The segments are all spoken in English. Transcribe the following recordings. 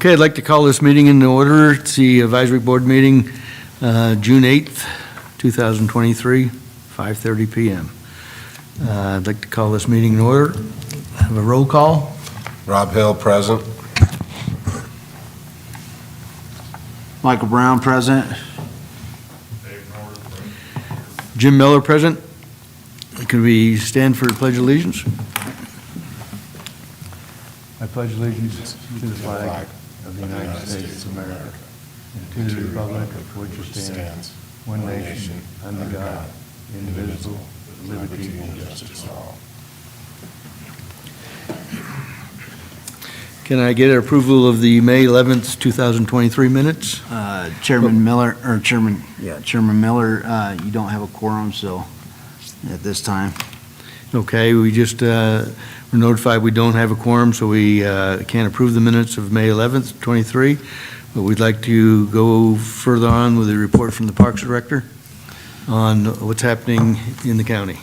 Okay, I'd like to call this meeting in order. It's the advisory board meeting, June 8th, 2023, 5:30 p.m. I'd like to call this meeting in order. Have a roll call. Rob Hill, present. Michael Brown, present. Jim Miller, present. Can we stand for the Pledge of Allegiance? I pledge allegiance to the flag of the United States of America and to the republic for which it stands, one nation, under God, indivisible, with liberty and justice for all. Can I get approval of the May 11th, 2023 minutes? Chairman Miller, you don't have a quorum, so at this time. Okay, we just were notified we don't have a quorum, so we can't approve the minutes of May 11th, 23, but we'd like to go further on with a report from the Parks Director on what's happening in the county.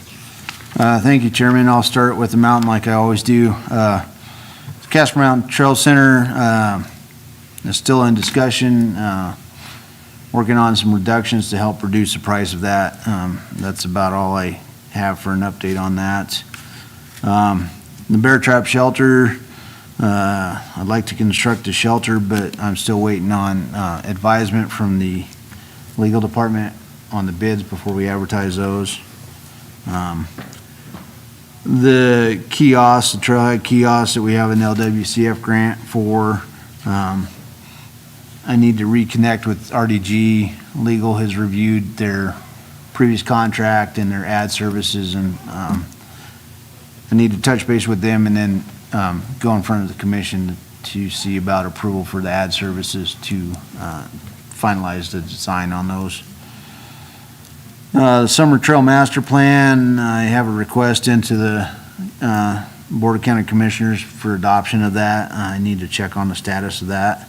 Thank you, Chairman. I'll start with the mountain like I always do. Casper Mountain Trail Center is still in discussion, working on some reductions to help reduce the price of that. That's about all I have for an update on that. The bear trap shelter, I'd like to construct a shelter, but I'm still waiting on advisement from the legal department on the bids before we advertise those. The kiosks, the trailhead kiosks that we have an LWCF grant for, I need to reconnect with RDG. Legal has reviewed their previous contract and their ad services, and I need to touch base with them and then go in front of the commission to see about approval for the ad services to finalize the design on those. The Summer Trail Master Plan, I have a request into the Board of County Commissioners for adoption of that. I need to check on the status of that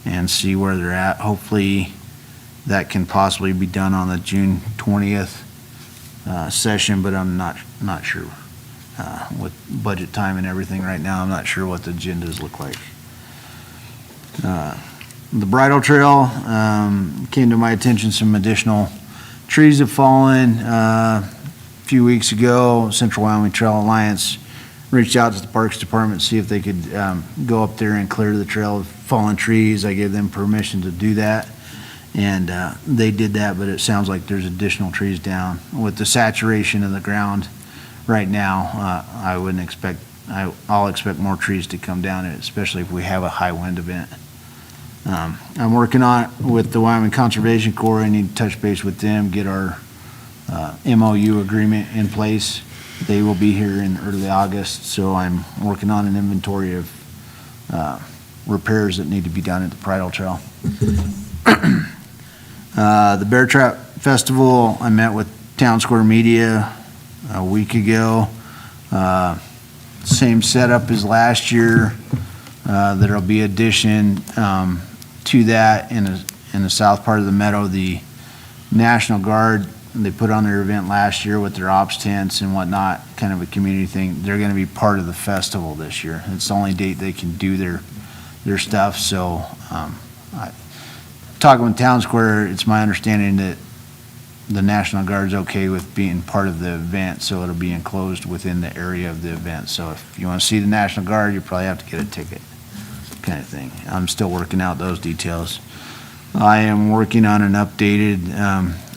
and see where they're at. Hopefully that can possibly be done on the June 20th session, but I'm not sure. With budget time and everything right now, I'm not sure what the agendas look like. The Bridle Trail came to my attention, some additional trees have fallen. A few weeks ago, Central Wyoming Trail Alliance reached out to the Parks Department to see if they could go up there and clear the trail of fallen trees. I gave them permission to do that, and they did that, but it sounds like there's additional trees down. With the saturation of the ground right now, I wouldn't expect, I'll expect more trees to come down, especially if we have a high wind event. I'm working on it with the Wyoming Conservation Corps. I need to touch base with them, get our MOU agreement in place. They will be here in early August, so I'm working on an inventory of repairs that need to be done at the Bridle Trail. The Bear Trap Festival, I met with Town Square Media a week ago. Same setup as last year. There'll be addition to that in the south part of the meadow. The National Guard, they put on their event last year with their ops tents and whatnot, kind of a community thing. They're going to be part of the festival this year. It's the only date they can do their stuff. So talking with Town Square, it's my understanding that the National Guard's okay with being part of the event, so it'll be enclosed within the area of the event. So if you want to see the National Guard, you probably have to get a ticket, kind of thing. I'm still working out those details. I am working on an updated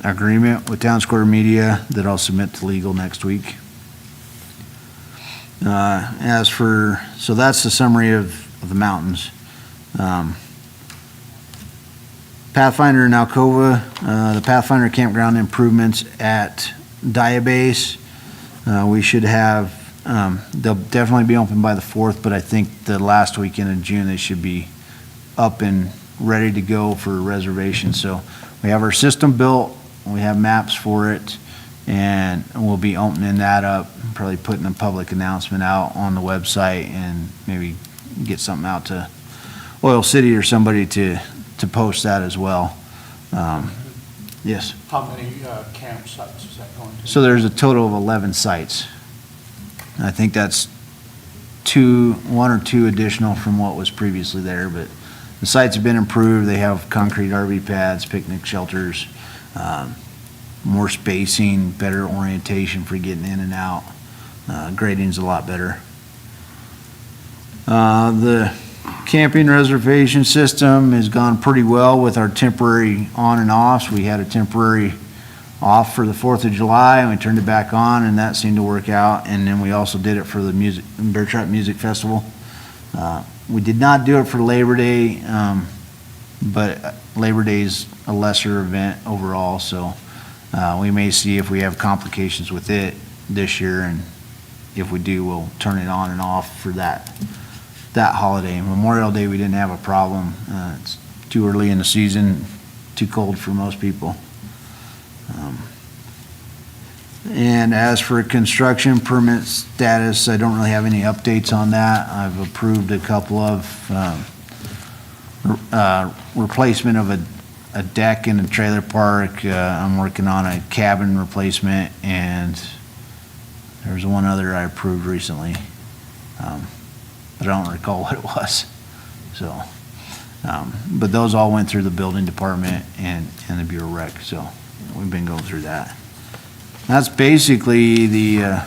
agreement with Town Square Media that I'll submit to legal next week. So that's the summary of the mountains. Pathfinder in Alcova, the Pathfinder campground improvements at Diabase. We should have, they'll definitely be open by the 4th, but I think the last weekend in June they should be up and ready to go for reservation. So we have our system built, we have maps for it, and we'll be opening that up, probably putting a public announcement out on the website and maybe get something out to Oil City or somebody to post that as well. Yes. How many campsites is that going to? So there's a total of 11 sites. I think that's one or two additional from what was previously there, but the sites have been improved. They have concrete RV pads, picnic shelters, more spacing, better orientation for getting in and out. Grading's a lot better. The camping reservation system has gone pretty well with our temporary on and offs. We had a temporary off for the 4th of July, and we turned it back on, and that seemed to work out. And then we also did it for the Bear Trap Music Festival. We did not do it for Labor Day, but Labor Day is a lesser event overall, so we may see if we have complications with it this year, and if we do, we'll turn it on and off for that holiday. Memorial Day, we didn't have a problem. It's too early in the season, too cold for most people. And as for construction permit status, I don't really have any updates on that. I've approved a couple of replacement of a deck in a trailer park. I'm working on a cabin replacement, and there's one other I approved recently. But I don't recall what it was. So, but those all went through the building department and the Bureau Rec, so we've been going through that. That's basically the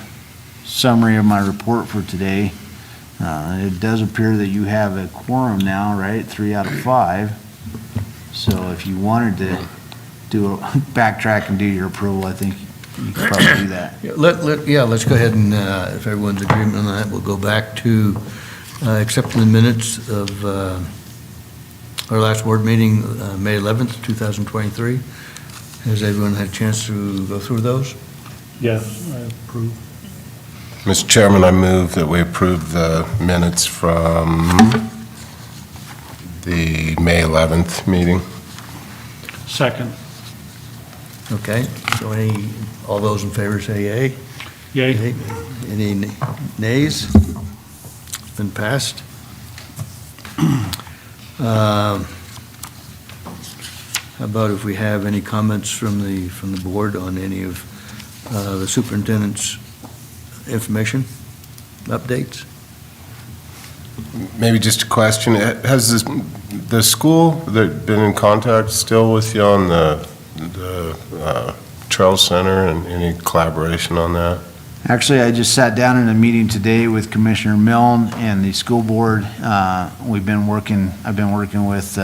summary of my report for today. It does appear that you have a quorum now, right? 3 out of 5. So if you wanted to do a backtrack and do your approval, I think you could probably do that. Let's go ahead and, if everyone's agreement on that, we'll go back to accepting the minutes of our last board meeting, May 11th, 2023. Has everyone had a chance to go through those? Yes, I approve. Mr. Chairman, I move that we approve the minutes from the May 11th meeting. Second. Okay, so all those in favor say yea? Yay. Any nays? It's been passed. How about if we have any comments from the board on any of the superintendent's information, updates? Maybe just a question. Has the school been in contact still with you on the Trail Center and any collaboration on that? Actually, I just sat down in a meeting today with Commissioner Milne and the school board. I've been working with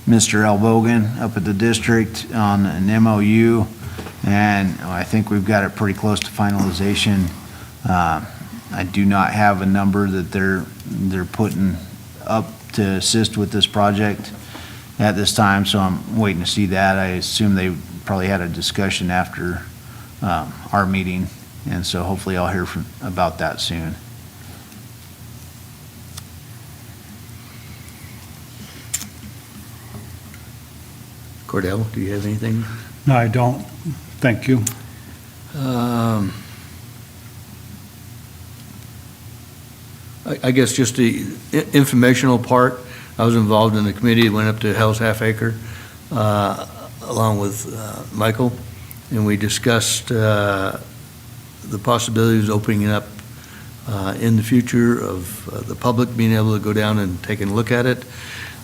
Mr. Elbogan up at the district on an MOU, and I think we've got it pretty close to finalization. I do not have a number that they're putting up to assist with this project at this time, so I'm waiting to see that. I assume they probably had a discussion after our meeting, and so hopefully I'll hear about that soon. Cordell, do you have anything? No, I don't. Thank you. I guess just the informational part, I was involved in the committee that went up to Hell's Half Acre along with Michael, and we discussed the possibilities of opening it up in the future of the public being able to go down and take a look at it.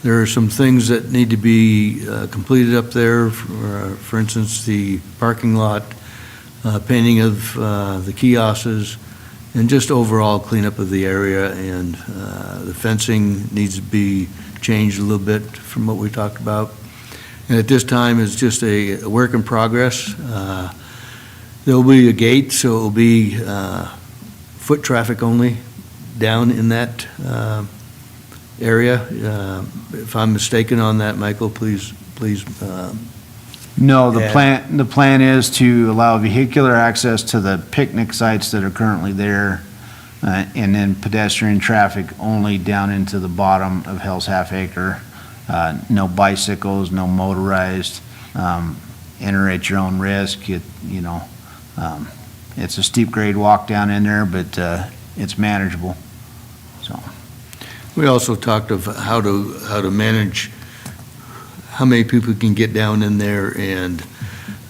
There are some things that need to be completed up there, for instance, the parking lot, painting of the kiosks, and just overall cleanup of the area, and the fencing needs to be changed a little bit from what we talked about. And at this time, it's just a work in progress. There'll be a gate, so it'll be foot traffic only down in that area. If I'm mistaken on that, Michael, please. No, the Yeah. plan is to allow vehicular access to the picnic sites that are currently there, and then pedestrian traffic only down into the bottom of Hell's Half Acre. No bicycles, no motorized, enter at your own risk. It's a steep grade walk down in there, but it's manageable, so. We also talked of how to manage how many people can get down in there, and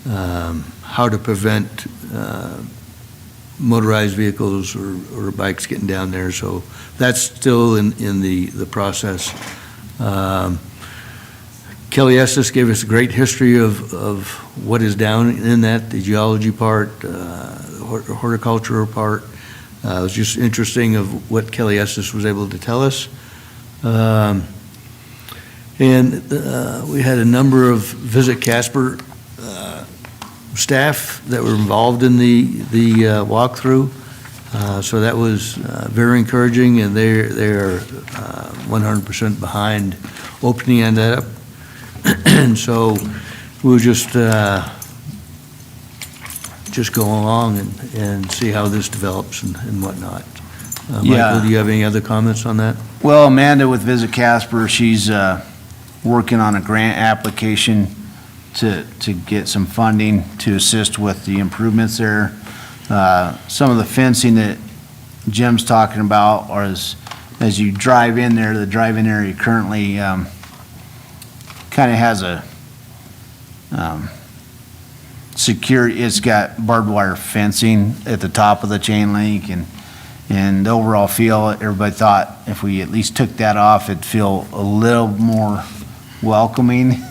how to prevent motorized vehicles or bikes getting down there. So that's still in the process Kelly Estes gave us a great history of what is down in that, the geology part, horticultural part. It was just interesting of what Kelly Estes was able to tell us. And we had a number of Visit Casper staff that were involved in the walkthrough. So that was very encouraging, and they're 100% behind opening that up. And so we'll just go along and see how this develops and whatnot. Yeah. Michael, do you have any other comments on that? Well, Amanda with Visit Casper, she's working on a grant application to get some funding to assist with the improvements there. Some of the fencing that Jim's talking about, or as you drive in there, the drive-in area currently kind of has a security, it's got barbed wire fencing at the top of the chain link, and the overall feel, everybody thought if we at least took that off, it'd feel a little more welcoming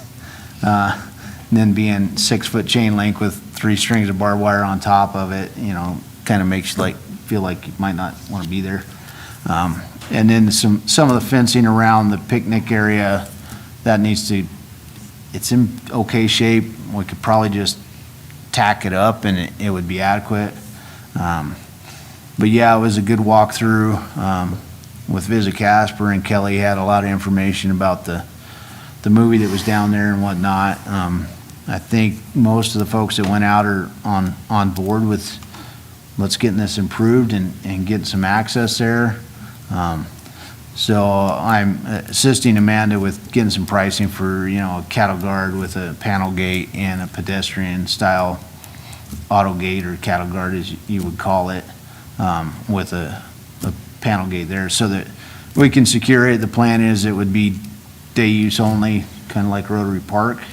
than being 6-foot chain link with 3 strings of barbed wire on top of it, kind of makes you feel like you might not want to be there. And then some of the fencing around the picnic area, that it's in okay shape. We could probably just tack it up and it would be adequate. But yeah, it was a good walkthrough with Visit Casper, and Kelly had a lot of information about the movie that was down there and whatnot. I think most of the folks that went out are on board with let's get this improved and get some access there. So I'm assisting Amanda with getting some pricing for, a cattle guard with a panel gate and a pedestrian style auto gate, or cattle guard as you would call it, with a panel gate there so that we can secure it. The plan is it would be day use only, kind of like Rotary Park.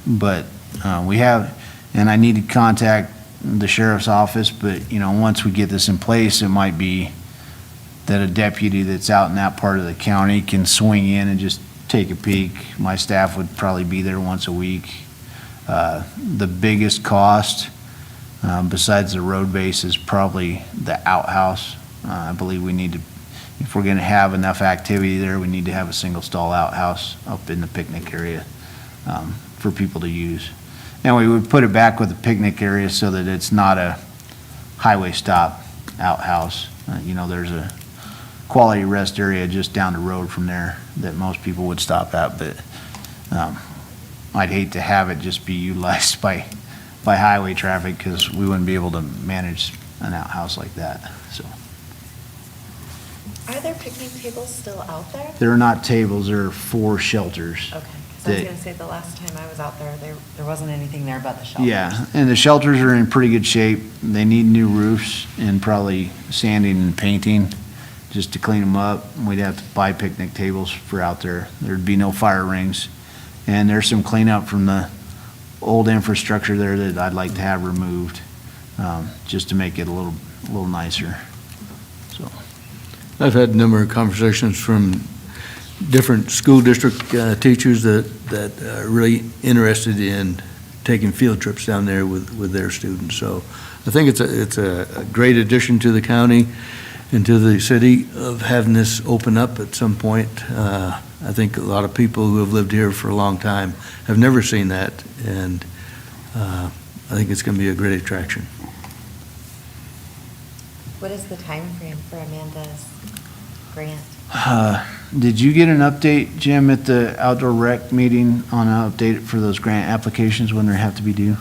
But we have, and I need to contact the sheriff's office, but, once we get this in place, it might be that a deputy that's out in that part of the county can swing in and just take a peek. My staff would probably be there once a week. The biggest cost, besides the road base, is probably the outhouse. I believe we need to, if we're gonna have enough activity there, we need to have a single stall outhouse up in the picnic area for people to use. And we would put it back with the picnic area so that it's not a highway stop outhouse. There's a quality rest area just down the road from there that most people would stop at, but I'd hate to have it just be utilized by highway traffic, because we wouldn't be able to manage an outhouse like that, so. Are there picnic tables still out there? They're not tables, they're 4 shelters. Okay, 'cause I was They- gonna say, the last time I was out there, there wasn't anything there but the shelters. Yeah, and the shelters are in pretty good shape. They need new roofs and probably sanding and painting just to clean them up. We'd have to buy picnic tables for out there. There'd be no fire rings. And there's some cleanup from the old infrastructure there that I'd like to have removed, just to make it a little nicer. So, I've had a number of conversations from different school district teachers that are really interested in taking field trips down there with their students. So I think it's a great addition to the county and to the city of having this open up at some point. I think a lot of people who have lived here for a long time have never seen that, and I think it's going to be a great attraction. What is the time frame for Amanda's grant? did you get an update, Jim, at the outdoor rec meeting on an update for those grant applications when they have to be due?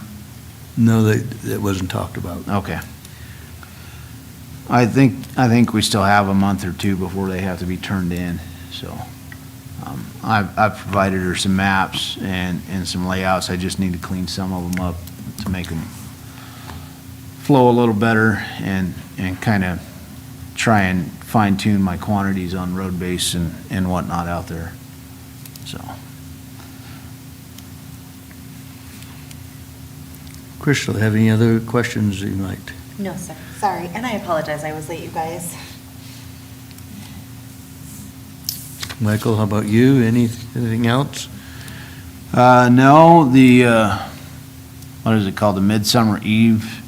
No, that wasn't talked about. Okay. I think we still have a month or 2 before they have to be turned in, so. I've provided her some maps and some layouts. I just need to clean some of them up to make them flow a little better and kind of try and fine tune my quantities on road base and whatnot out there, so. Crystal, have any other questions you might? No, sir. Sorry, and I apologize. I was late, you guys. Michael, how about you? Anything else? No, what is it called, the Midsummer Eve,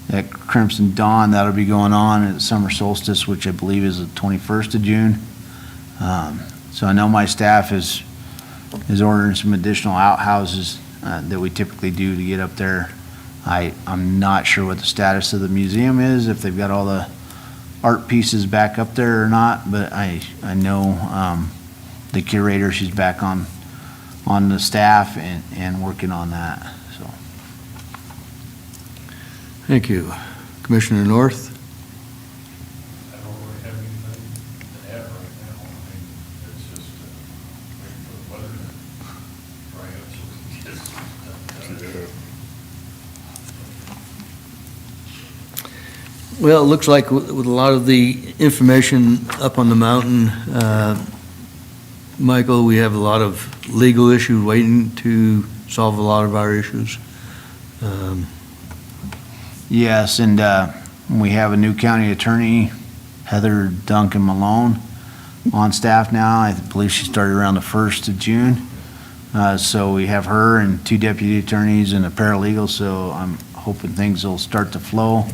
that Crimson Dawn, that'll be going on at summer solstice, which I believe is the 21st of June. So I know my staff is ordering some additional outhouses that we typically do to get up there. I'm not sure what the status of the museum is, if they've got all the art pieces back up there or not, but I know the curator, she's back on the staff and working on that, so. Thank you. Commissioner North? I don't really have anything to add right now. I mean, it's just waiting for the weather to dry up so we can get some stuff done. Well, it looks like with a lot of the information up on the mountain, Michael, we have a lot of legal issues waiting to solve a lot of our issues. Yes, and we have a new county attorney, Heather Duncan Malone, on staff now. I believe she started around the 1st of June. So we have her and 2 deputy attorneys and a paralegal, so I'm hoping things will start to flow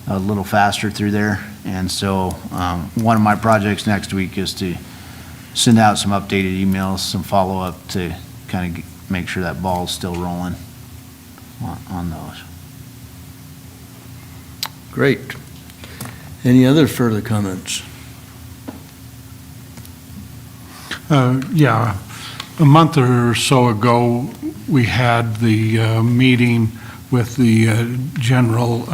a little faster through there. And so one of my projects next week is to send out some updated emails, some follow-up to kind of make sure that ball is still rolling on those. Great. Any other further comments? Yeah, a month or so ago, we had the meeting with the general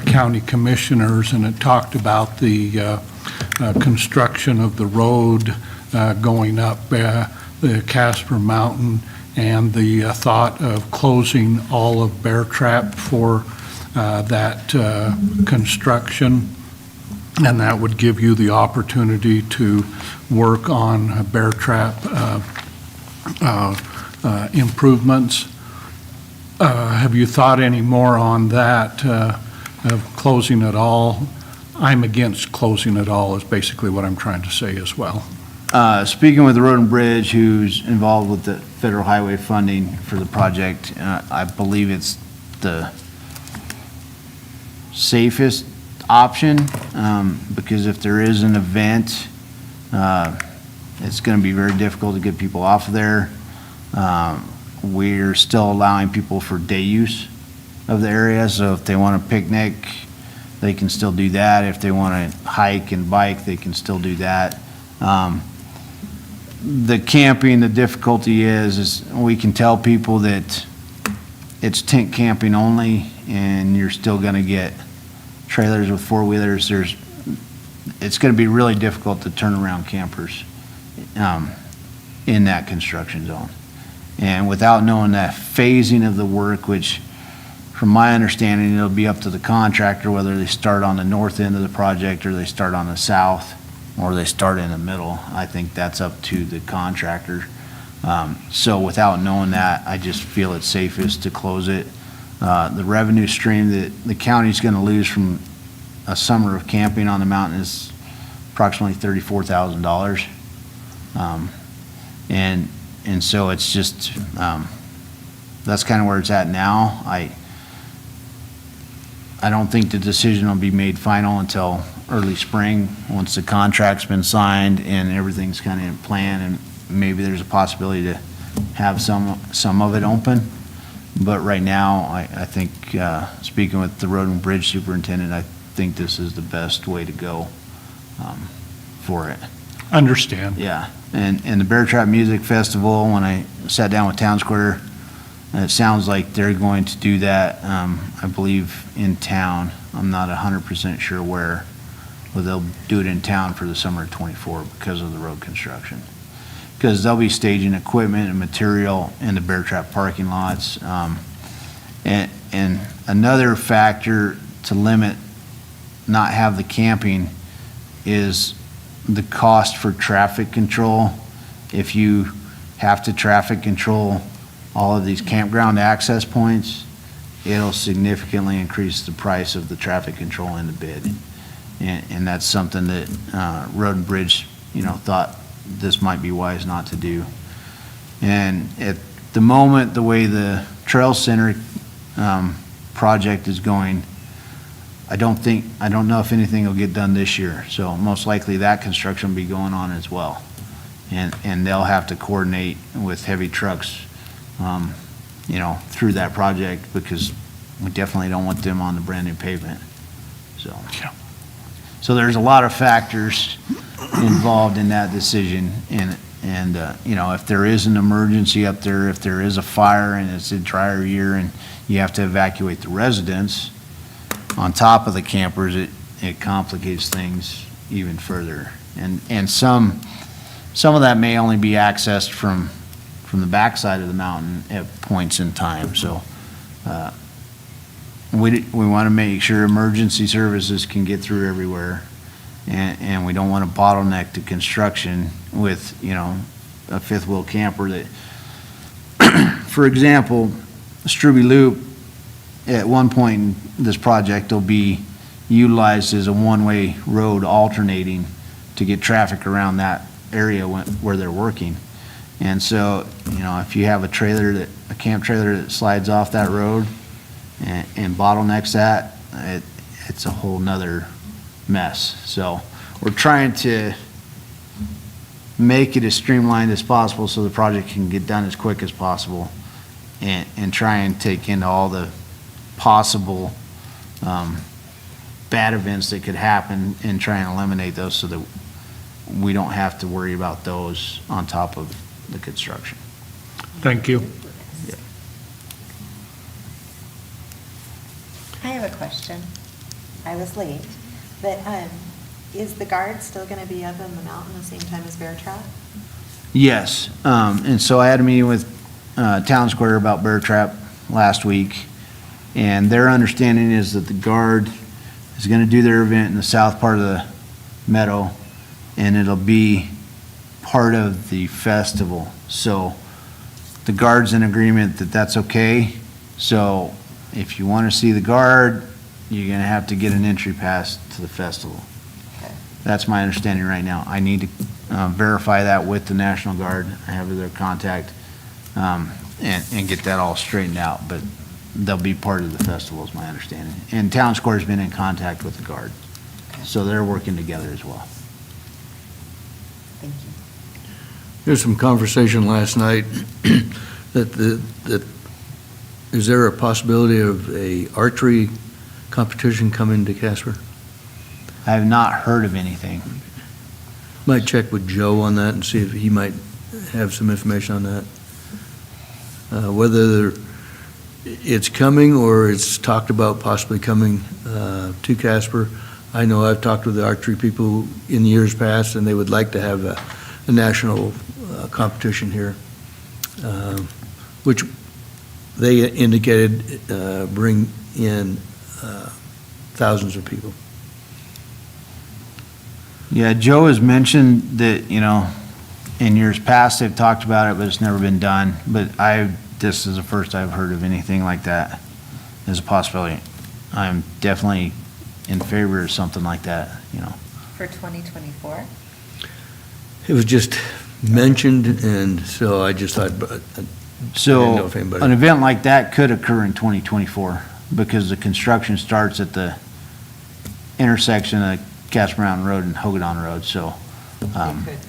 county commissioners, and it talked about the construction of the road going up the Casper Mountain, and the thought of closing all of Bear Trap for that construction. And that would give you the opportunity to work on Bear Trap improvements. Have you thought any more on that, of closing it all? I'm against closing it all is basically what I'm trying to say as well. Speaking with the Road and Bridge, who's involved with the federal highway funding for the project, I believe it's the safest option, because if there is an event, it's going to be very difficult to get people off of there. We're still allowing people for day use of the area, so if they want to picnic, they can still do that. If they want to hike and bike, they can still do that. The camping, the difficulty is we can tell people that it's tent camping only, and you're still going to get trailers with four-wheelers. It's going to be really difficult to turn around campers in that construction zone. And without knowing that phasing of the work, which from my understanding, it'll be up to the contractor whether they start on the north end of the project or they start on the south or they start in the middle. I think that's up to the contractor. So without knowing that, I just feel it's safest to close it. The revenue stream that the county's going to lose from a summer of camping on the mountain is approximately $34,000. And so it's just, that's kind of where it's at now. I don't think the decision will be made final until early spring, once the contract's been signed and everything's kind of in plan, and maybe there's a possibility to have some of it open. But right now, I think, speaking with the Road and Bridge Superintendent, I think this is the best way to go for it. Understand. Yeah, and the Bear Trap Music Festival, when I sat down with Town Square, it sounds like they're going to do that, I believe, in town. I'm not 100% sure where, but they'll do it in town for the summer of '24 because of the road construction. Because they'll be staging equipment and material in the Bear Trap parking lots. And another factor to limit, not have the camping, is the cost for traffic control. If you have to traffic control all of these campground access points, it'll significantly increase the price of the traffic control in the bid. And that's something that Road and Bridge, thought this might be wise not to do. And at the moment, the way the Trail Center project is going, I don't know if anything will get done this year. So most likely that construction will be going on as well. And they'll have to coordinate with heavy trucks, through that project, because we definitely don't want them on the brand new pavement. So, Yeah. so there's a lot of factors involved in that decision. And if there is an emergency up there, if there is a fire and it's a drier year and you have to evacuate the residents on top of the campers, it complicates things even further. And some of that may only be accessed from the backside of the mountain at points in time. So we want to make sure emergency services can get through everywhere. And we don't want to bottleneck the construction with, a fifth wheel camper that, for example, Struby Loop, at one point in this project, will be utilized as a one-way road alternating to get traffic around that area where they're working. And so, if you have a camp trailer that slides off that road and bottlenecks that, it's a whole nother mess. So we're trying to make it as streamlined as possible so the project can get done as quick as possible, and try and take into all the possible bad events that could happen and try and eliminate those so that we don't have to worry about those on top of the construction. Thank you. I have a question. I was late, but is the guard still going to be up on the mountain the same time as Bear Trap? Yes, and so I had a meeting with Town Square about Bear Trap last week, and their understanding is that the guard is going to do their event in the south part of the meadow, and it'll be part of the festival. So the guard's in agreement that that's okay. So if you want to see the guard, you're going to have to get an entry pass to the festival. Okay. That's my understanding right now. I need to verify that with the National Guard. I have their contact, and get that all straightened out. But they'll be part of the festival, is my understanding. And Town Square's been in contact with the Guard, so they're working together as well. Thank you. There's some conversation last night that is there a possibility of a archery competition coming to Casper? I have not heard of anything. Might check with Joe on that and see if he might have some information on that. Whether it's coming or it's talked about possibly coming to Casper. I know I've talked with the archery people in years past, and they would like to have a national competition here, which they indicated bring in thousands of people. Yeah, Joe has mentioned that, in years past, they've talked about it, but it's never been done. But this is the first I've heard of anything like that as a possibility. I'm definitely in favor of something like that, For 2024? It was just mentioned, and so I just thought, but I didn't know So if anybody- an event like that could occur in 2024 because the construction starts at the intersection of Casper Mountain Road and Hogadon Road. So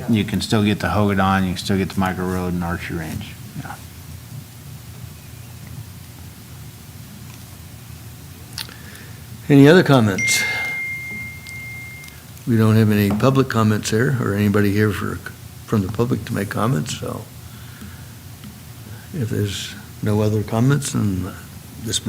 you can still get to Hogadon, you can still get to Micro Road and Archery Range. Yeah. Any other comments? We don't have any public comments here, or anybody here from the public to make comments, so if there's no other comments, then this meeting